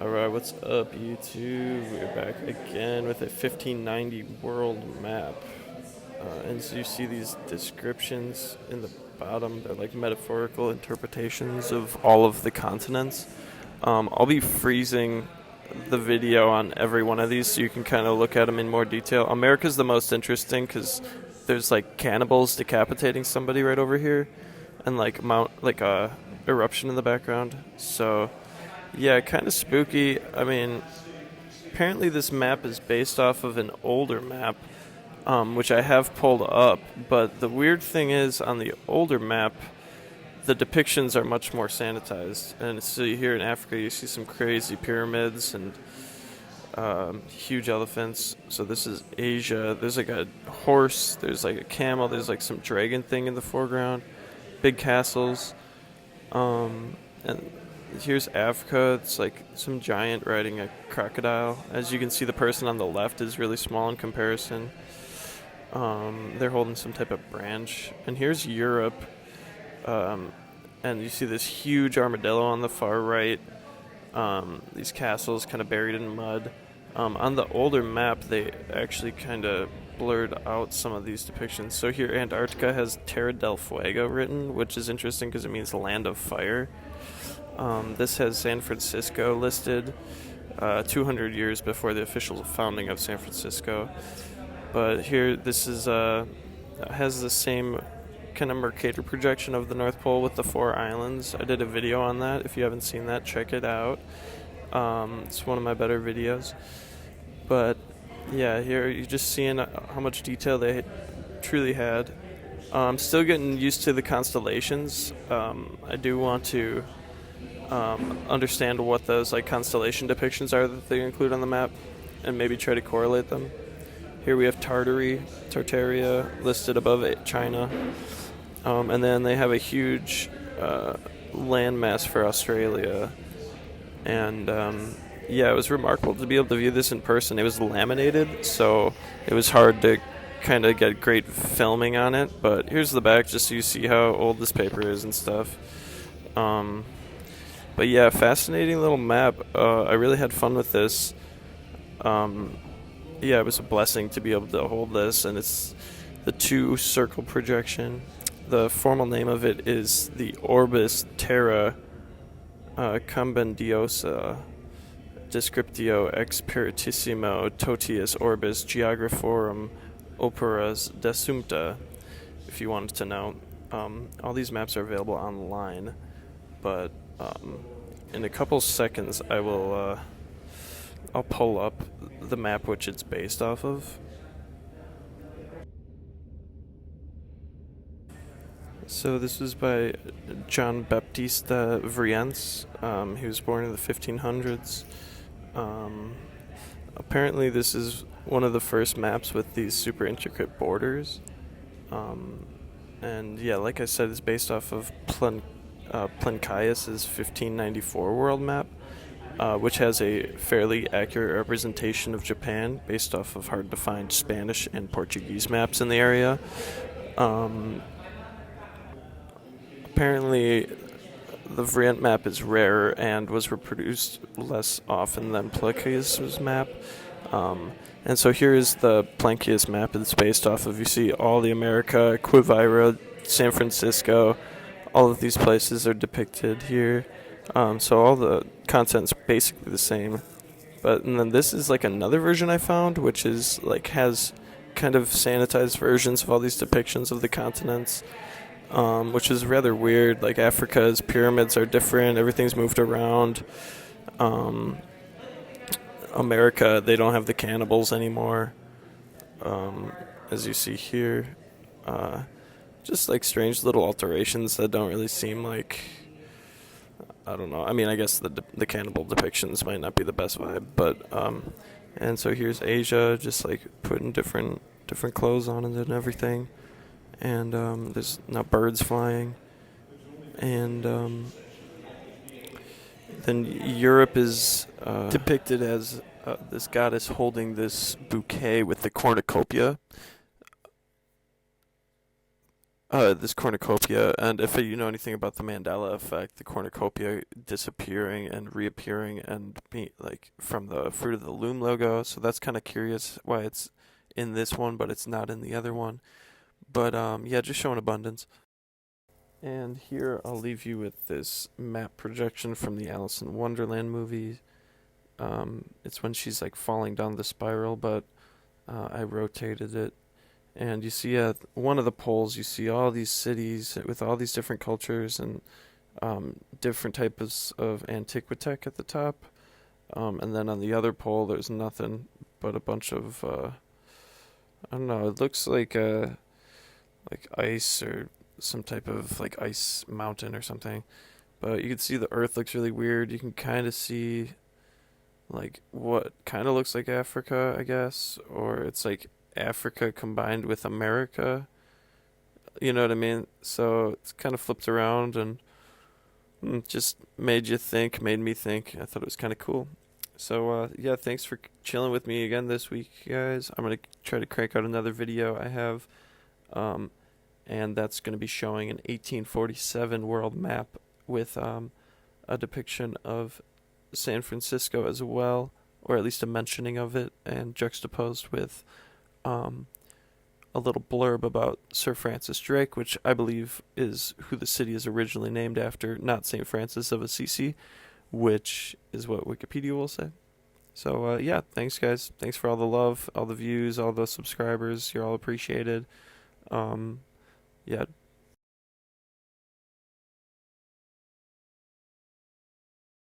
Alright, what's up, YouTube? We're back again with a 1590 world map. And so you see these descriptions in the bottom, they're like metaphorical interpretations of all of the continents. I'll be freezing the video on every one of these so you can kind of look at them in more detail. America's the most interesting because there's like cannibals decapitating somebody right over here, and like a eruption in the background. So yeah, kind of spooky. I mean, apparently this map is based off of an older map, which I have pulled up. But the weird thing is, on the older map, the depictions are much more sanitized. And so here in Africa, you see some crazy pyramids and huge elephants. So this is Asia. There's like a horse. There's like a camel. There's like some dragon thing in the foreground. Big castles. And here's Africa. It's like some giant riding a crocodile. As you can see, the person on the left is really small in comparison. They're holding some type of branch. And here's Europe. And you see this huge armadillo on the far right. These castles kind of buried in mud. On the older map, they actually kind of blurred out some of these depictions. So here, Antarctica has Terra del Fuego written, which is interesting because it means land of fire. This has San Francisco listed, 200 years before the official founding of San Francisco. But here, this is has the same kind of Mercator projection of the North Pole with the 4 islands. I did a video on that. If you haven't seen that, check it out. It's one of my better videos. But yeah, here you're just seeing how much detail they truly had. I'm still getting used to the constellations. I do want to understand what those like constellation depictions are that they include on the map, and maybe try to correlate them. Here we have Tartaria listed above China, and then they have a huge landmass for Australia. And yeah, it was remarkable to be able to view this in person. It was laminated, so it was hard to kind of get great filming on it. But here's the back, just so you see how old this paper is and stuff. But yeah, fascinating little map. I really had fun with this. Yeah, it was a blessing to be able to hold this, and it's the 2 circle projection. The formal name of it is the Orbis Terra Compendiosa Descriptio Expertissimo Totius Orbis Geographorum Operas Desumta, if you wanted to know. All these maps are available online, but in a couple seconds I'll pull up the map which it's based off of. So this was by John Baptista Vrient. He was born in the 1500s. Apparently this is one of the first maps with these super intricate borders. And yeah, like I said, it's based off of Plancius' 1594 world map, which has a fairly accurate representation of Japan based off of hard-to-find Spanish and Portuguese maps in the area. Apparently, the Vrient map is rarer and was reproduced less often than Plancius' map. And so here is the Plancius map it's based off of. You see all the America, Quivira, San Francisco, all of these places are depicted here. So all the content's basically the same. But and then this is like another version I found, which is like has kind of sanitized versions of all these depictions of the continents. Which is rather weird. Like Africa's pyramids are different, everything's moved around. America, they don't have the cannibals anymore, as you see here. Just like strange little alterations that don't really seem like, I don't know. I mean, I guess the cannibal depictions might not be the best vibe, but and so here's Asia, just like putting different clothes on it and everything. And there's now birds flying. And then Europe is depicted as this goddess holding this bouquet with the cornucopia. this cornucopia, and if you know anything about the Mandela effect, the cornucopia disappearing and reappearing and be like from the Fruit of the Loom logo. So that's kind of curious why it's in this one, but it's not in the other one. But yeah, just showing abundance. And here I'll leave you with this map projection from the Alice in Wonderland movie. It's when she's like falling down the spiral, but I rotated it. And you see at one of the poles, you see all these cities with all these different cultures and different types of antiquitech at the top. And then on the other pole, there's nothing but a bunch of I don't know. It looks like ice or some type of like ice mountain or something. But you can see the Earth looks really weird. You can kind of see like what kind of looks like Africa, I guess, or it's like Africa combined with America. You know what I mean? So it's kind of flipped around and just made me think. I thought it was kind of cool. So yeah, thanks for chilling with me again this week, guys. I'm gonna try to crank out another video I have, um, and that's gonna be showing an 1847 world map with a depiction of San Francisco as well, or at least a mentioning of it, and juxtaposed with um, a little blurb about Sir Francis Drake, which I believe is who the city is originally named after, not St. Francis of Assisi, which is what Wikipedia will say. So, yeah, thanks, guys. Thanks for all the love, all the views, all the subscribers. You're all appreciated. Um, yeah,